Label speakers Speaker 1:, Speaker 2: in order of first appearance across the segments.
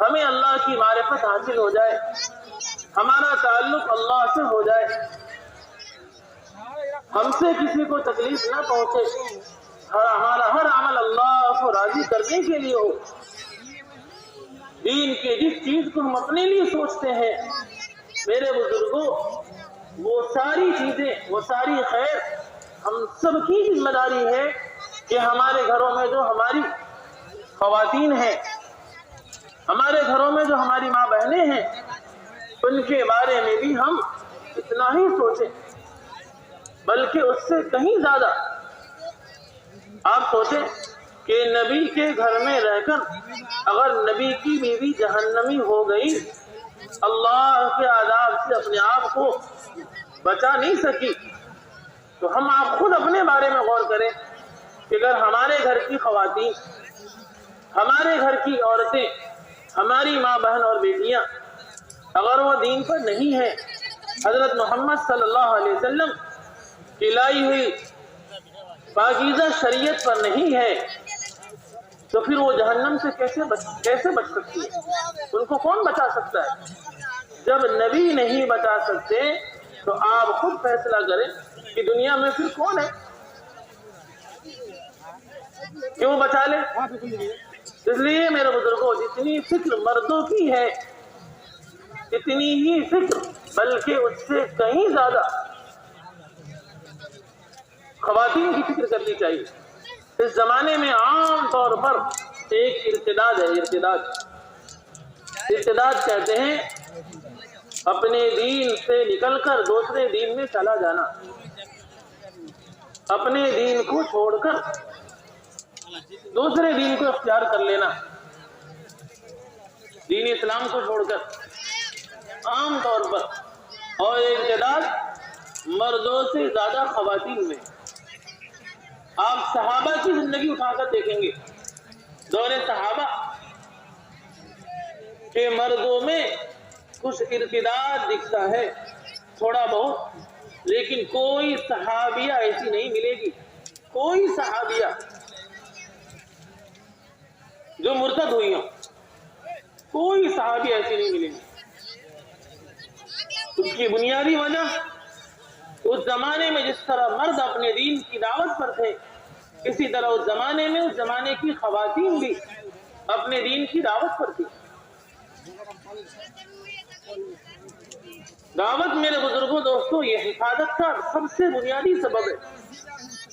Speaker 1: ہمیں اللہ کی معرفت حاصل ہو جائے، ہمارا تعلق اللہ سے ہو جائے، ہم سے کسی کو تکلیف نہ پہنچے، ہمارا ہر عمل اللہ کو راضی کرنے کے لیے ہو۔ دین کے جس چیز کو ہم اپنے لیے سوچتے ہیں میرے بزرگوں، وہ ساری چیزیں، وہ ساری خیر ہم سب کی ذمہ داری ہے کہ ہمارے گھروں میں جو ہماری خواتین ہیں، ہمارے گھروں میں جو ہماری ماں بہنیں ہیں، ان کے بارے میں بھی ہم اتنا ہی سوچیں، بلکہ اس سے کہیں زیادہ۔ آپ سوچیں کہ نبی کے گھر میں رہ کر اگر نبی کی بیوی جہنمی ہو گئی، اللہ کے عذاب سے اپنے آپ کو بچا نہیں سکی، تو ہم آپ خود اپنے بارے میں غور کریں کہ اگر ہمارے گھر کی خواتین، ہمارے گھر کی عورتیں، ہماری ماں بہن اور بیٹیاں اگر وہ دین پر نہیں ہیں، حضرت محمد صلی اللہ علیہ وسلم کی لائی ہوئی پاکیزہ شریعت پر نہیں ہے، تو پھر وہ جہنم سے کیسے بچ سکتی ہے؟ ان کو کون بچا سکتا ہے؟ جب نبی نہیں بچا سکتے تو آپ خود فیصلہ کریں کہ دنیا میں پھر کون ہے کہ وہ بچا لے۔ اس لیے میرے بزرگوں، جتنی فکر مردوں کی ہے اتنی ہی فکر، بلکہ اس سے کہیں زیادہ خواتین کی فکر کرنی چاہیے۔ اس زمانے میں عام طور پر ایک ارتداد ہے، ارتداد کہتے ہیں اپنے دین سے نکل کر دوسرے دین میں چلا جانا، اپنے دین کو چھوڑ کر دوسرے دین کو اختیار کر لینا، دین اسلام کو چھوڑ کر عام طور پر۔ اور ارتداد مردوں سے زیادہ خواتین میں۔ آپ صحابہ کی زندگی اٹھا کر دیکھیں گے، دور صحابہ کہ مردوں میں کچھ ارتداد دکھتا ہے تھوڑا بہت، لیکن کوئی صحابیہ ایسی نہیں ملے گی، کوئی صحابیہ جو مرتد ہوئی ہوں، کوئی صحابی ایسی نہیں ملے گی۔ اس کی بنیادی وجہ اس زمانے میں جس طرح مرد اپنے دین کی دعوت پر تھے، اسی طرح اس زمانے میں اس زمانے کی خواتین بھی اپنے دین کی دعوت پر تھی۔ دعوت میرے بزرگوں دوستوں یہ حفاظت کا سب سے بنیادی سبب ہے۔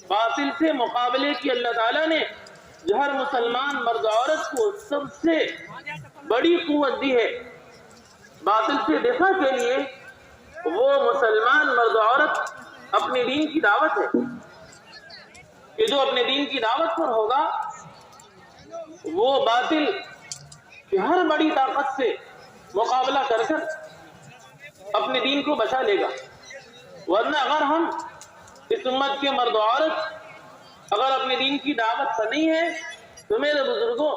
Speaker 1: باطل سے مقابلے کی اللہ تعالیٰ نے جو ہر مسلمان مرد عورت کو سب سے بڑی قوت دی ہے باطل سے دفاع کے لیے، وہ مسلمان مرد عورت اپنے دین کی دعوت ہے کہ جو اپنے دین کی دعوت پر ہوگا وہ باطل کی ہر بڑی طاقت سے مقابلہ کر کر اپنے دین کو بچا لے گا۔ ورنہ اگر ہم اس امت کے مرد و عورت اگر اپنے دین کی دعوت پر نہیں ہے تو میرے بزرگوں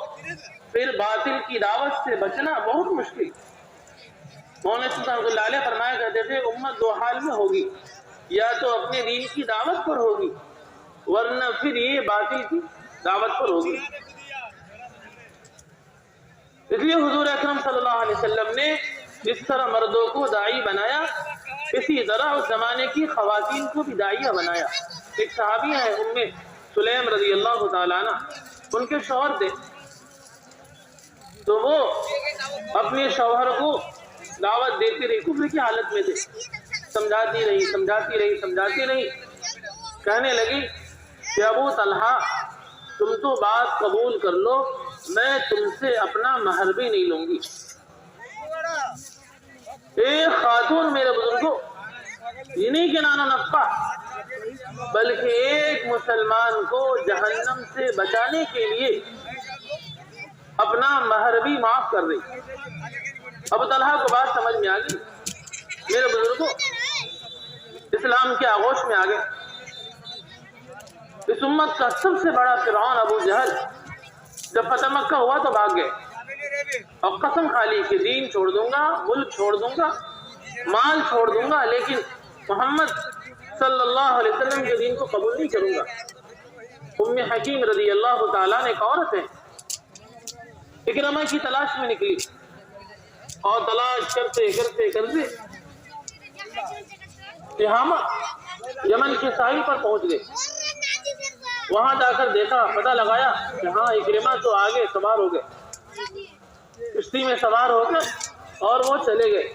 Speaker 1: پھر باطل کی دعوت سے بچنا بہت مشکل۔ مولانا سلطان رحمۃ اللہ علیہ فرمایا کرتے تھے امت دو حال میں ہوگی، یا تو اپنے دین کی دعوت پر ہوگی ورنہ پھر یہ باطل کی دعوت پر ہوگی۔ اس لیے حضور اکرم صلی اللہ علیہ وسلم نے جس طرح مردوں کو داعی بنایا، اسی طرح اس زمانے کی خواتین کو بھی داعیہ بنایا۔ ایک صحابی ہے ام سلیم رضی اللہ تعالیٰ عنہ، ان کے شوہر تھے، تو وہ اپنے شوہر کو دعوت دیتی رہی، کفر کی حالت میں تھے، سمجھاتی رہی، کہنے لگی کہ ابو طلحہ تم تو بات قبول کر لو، میں تم سے اپنا مہر بھی نہیں لوں گی۔ ایک خاتون میرے بزرگوں یہ نہیں کہ نان و نفقہ، بلکہ ایک مسلمان کو جہنم سے بچانے کے لیے اپنا مہر بھی معاف کر رہی۔ ابو طلحہ کو بات سمجھ میں آ گئی، میرے بزرگوں اسلام کے آغوش میں آ گئے۔ اس امت کا سب سے بڑا فرعون ابو جہل جب فتح مکہ ہوا تو بھاگ گئے اور قسم کھا لی کہ دین چھوڑ دوں گا، ملک چھوڑ دوں گا، مال چھوڑ دوں گا، لیکن محمد صلی اللہ علیہ وسلم کے دین کو قبول نہیں کروں گا۔ ام حکیم رضی اللہ تعالیٰ نے ایک عورت ہے، اکرمہ کی تلاش میں نکلی اور تلاش کرتے کرتے کرتے تہامہ یمن کے ساحل پر پہنچ گئے. وہاں جا کر دیکھا، پتہ لگایا کہ ہاں اکرمہ تو آگے سوار ہو گئے، کشتی میں سوار ہو گئے اور وہ چلے گئے.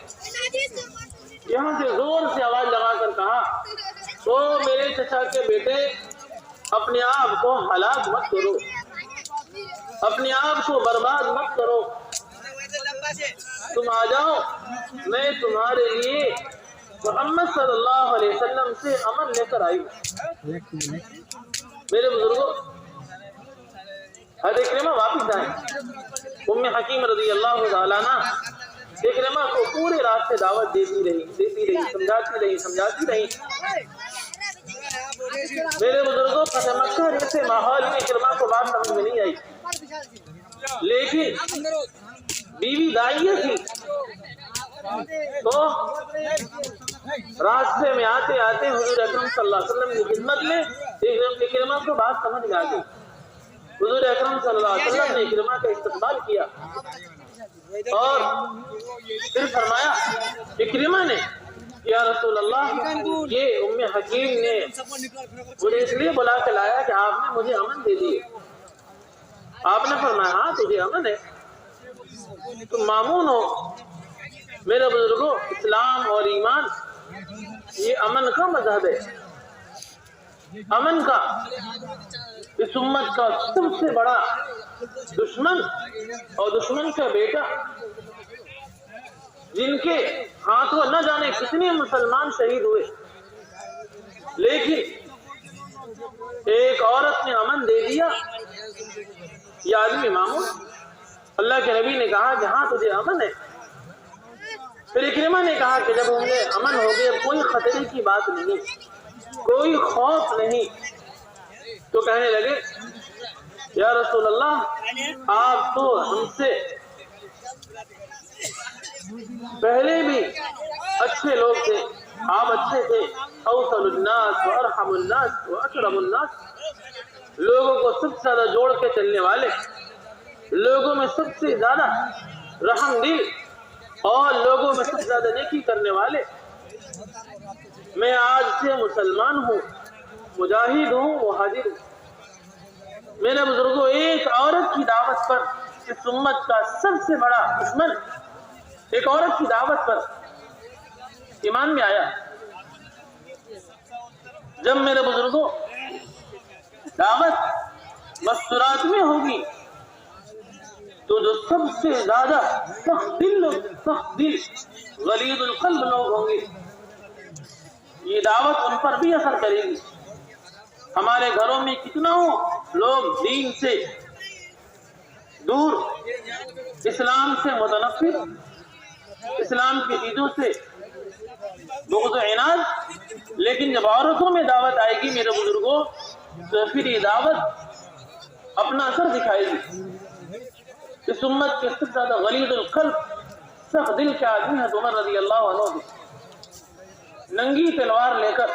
Speaker 1: یہاں سے زور سے آواز لگا کر کہا، تو میرے چچا کے بیٹے اپنے آپ کو ہلاک مت کرو، اپنے آپ کو برباد مت کرو، تم آ جاؤ، میں تمہارے لیے محمد صلی اللہ علیہ وسلم سے امن لے کر آئی. میرے بزرگوں، حضرت اکرمہ واپس آئے. ام حکیم رضی اللہ تعالیٰ عنہ اکرمہ کو پورے راستے دعوت دیتی رہی، سمجھاتی رہی. میرے بزرگوں، فتح مکہ جیسے ماحول میں اکرمہ کو بات سمجھ میں نہیں آئی، لیکن بیوی داعیہ تھی تو راستے میں آتے آتے حضور اکرم صلی اللہ علیہ وسلم کی خدمت میں اکرمہ کو بات سمجھ میں آ گئی. حضور اکرم صلی اللہ علیہ وسلم نے اکرمہ کا استقبال کیا اور پھر فرمایا اکرمہ نے، یا رسول اللہ، یہ ام حکیم نے مجھے اس لیے بلا کے لایا کہ آپ نے مجھے امن دے دیے. آپ نے فرمایا ہاں تجھے امن ہے، تم مامون ہو. میرے بزرگوں، اسلام اور ایمان یہ امن کا مذہب ہے. امن کا، اس امت کا سب سے بڑا دشمن اور دشمن کا بیٹا، جن کے ہاتھوں نہ جانے کتنے مسلمان شہید ہوئے، لیکن ایک عورت نے امن دے دیا، یہ آدمی مامون. اللہ کے نبی نے کہا کہ ہاں تجھے امن ہے. پھر اکرمہ نے کہا کہ جب مجھے امن ہو گیا، کوئی خطرے کی بات نہیں، کوئی خوف نہیں، تو کہنے لگے یا رسول اللہ، آپ تو ہم سے پہلے بھی اچھے لوگ تھے، آپ اچھے تھے. اوصل الناس وارحم الناس واکرم الناس، لوگوں کو سب سے زیادہ جوڑ کے چلنے والے، لوگوں میں سب سے زیادہ رحم دل اور لوگوں میں سب سے زیادہ نیکی کرنے والے. میں آج سے مسلمان ہوں، مجاہد ہوں، مہاجر ہوں. میرے بزرگوں، ایک عورت کی دعوت پر اس امت کا سب سے بڑا دشمن ایک عورت کی دعوت پر ایمان میں آیا. جب میرے بزرگوں دعوت مستورات میں ہوگی تو جو سب سے زیادہ سخت دل غلیظ القلب لوگ ہوں گے، یہ دعوت ان پر بھی اثر کرے گی. ہمارے گھروں میں کتنا لوگ دین سے دور، اسلام سے متنفر، اسلام کی چیزوں سے بغض و عناد، لیکن جب عورتوں میں دعوت آئے گی میرے بزرگوں تو پھر یہ دعوت اپنا اثر دکھائے گی. اس امت کے سب سے زیادہ غلیظ القلب، سخت دل کے آدمی ہے عمر رضی اللہ عنہ، ننگی تلوار لے کر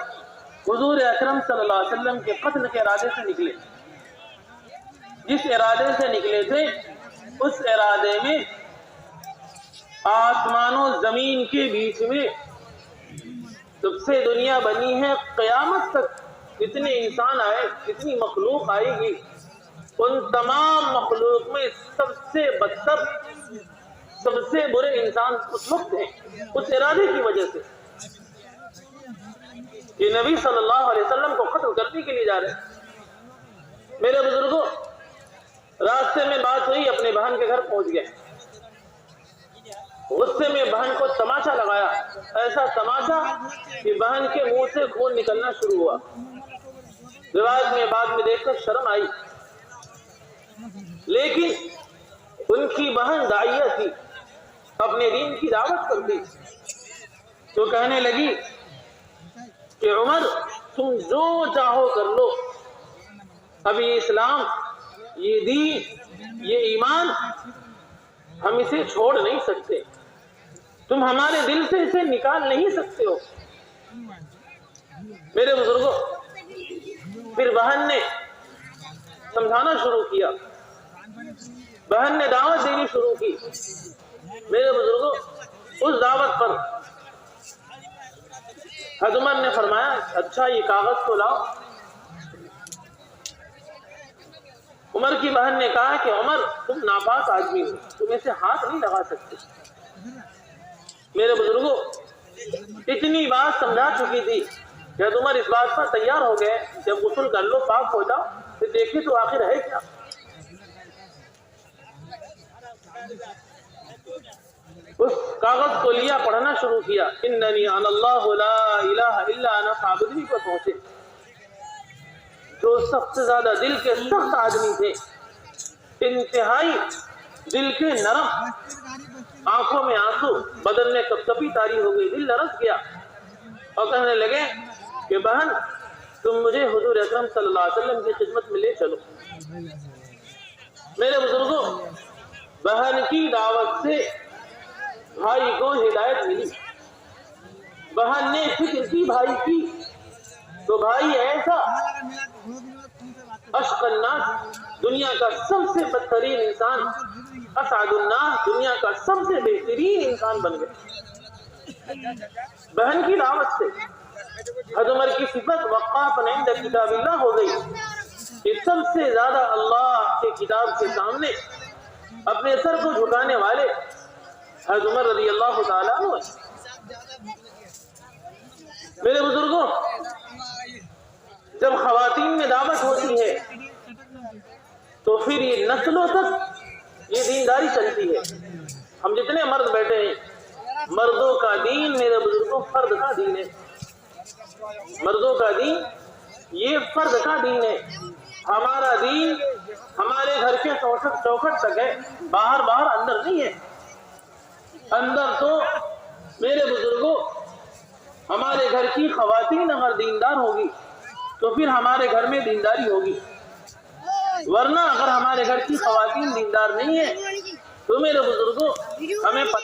Speaker 1: حضور اکرم صلی اللہ علیہ وسلم کے قتل کے ارادے سے نکلے. جس ارادے سے نکلے تھے اس ارادے میں آسمان و زمین کے بیچ میں جب سے دنیا بنی ہے قیامت تک جتنے انسان آئے، جتنی مخلوق آئے گی، ان تمام مخلوق میں سب سے بدتر، سب سے برے انسان اس وقت ہیں، اس ارادے کی وجہ سے کہ نبی صلی اللہ علیہ وسلم کو قتل کرنے کے لیے جا رہے ہیں. میرے بزرگوں، راستے میں بات ہوئی، اپنے بہن کے گھر پہنچ گئے. غصے میں بہن کو تماشا لگایا، ایسا تماشا کہ بہن کے منہ سے خون نکلنا شروع ہوا. روایت میں بعد میں دیکھ کر شرم آئی، لیکن ان کی بہن داعیہ تھی، اپنے دین کی دعوت کرتی، تو کہنے لگی کہ عمر تم جو چاہو کر لو، ابھی اسلام، یہ دین، یہ ایمان ہم اسے چھوڑ نہیں سکتے، تم ہمارے دل سے اسے نکال نہیں سکتے ہو. میرے بزرگوں، پھر بہن نے سمجھانا شروع کیا بہن نے دعوت دینی شروع کی. میرے بزرگوں اس دعوت پر حضرت عمر نے فرمایا اچھا یہ کاغذ کو لاؤ. عمر کی بہن نے کہا کہ عمر تم ناپاک آدمی ہو, تم اسے ہاتھ نہیں لگا سکتے. میرے بزرگوں اتنی بات سمجھا چکی تھی کہ حضرت عمر اس بات پر تیار ہو گئے جب غسل کر لو پاک ہو جاؤ پھر دیکھیں تو آخر ہے کیا. اس کاغذ کو لیا, پڑھنا شروع کیا. اننی انا اللہ لا الہ الا انا فاعبدنی پر پہنچے. جو سب سے زیادہ دل کے سخت آدمی تھے, انتہائی دل کے نرم, آنکھوں میں آنسو, بدن میں کپکپی طاری ہو گئی, دل لرز گیا اور کہنے لگے کہ بہن تم مجھے حضور اکرم صلی اللہ علیہ وسلم کی خدمت میں لے چلو. میرے بزرگوں بہن کی دعوت سے بھائی کو ہدایت ملی. بہن نے فکر کی بھائی کی تو بھائی ایسا اشق الناس, دنیا کا سب سے بدترین انسان, اسعد الناس, دنیا کا سب سے بہترین انسان بن گئے بہن کی دعوت سے. حضرت عمر کی صفت وقاف عند کتاب اللہ ہو گئی کہ سب سے زیادہ اللہ کے کتاب کے سامنے اپنے سر کو جھکانے والے حضرت عمر رضی اللہ تعالیٰ عنہ. میرے بزرگوں جب خواتین میں دعوت ہوتی ہے تو پھر یہ نسلوں تک یہ دینداری چلتی ہے. ہم جتنے مرد بیٹھے ہیں, مردوں کا دین میرے بزرگوں فرد کا دین ہے. مردوں کا دین یہ فرد کا دین ہے. ہمارا دین ہمارے گھر کے چوکھٹ تک ہے, باہر اندر نہیں ہے. اندر تو میرے بزرگوں ہمارے گھر کی خواتین اگر دیندار ہوگی تو پھر ہمارے گھر میں دینداری ہوگی, ورنہ اگر ہمارے گھر کی خواتین دیندار نہیں ہے تو میرے بزرگوں ہمیں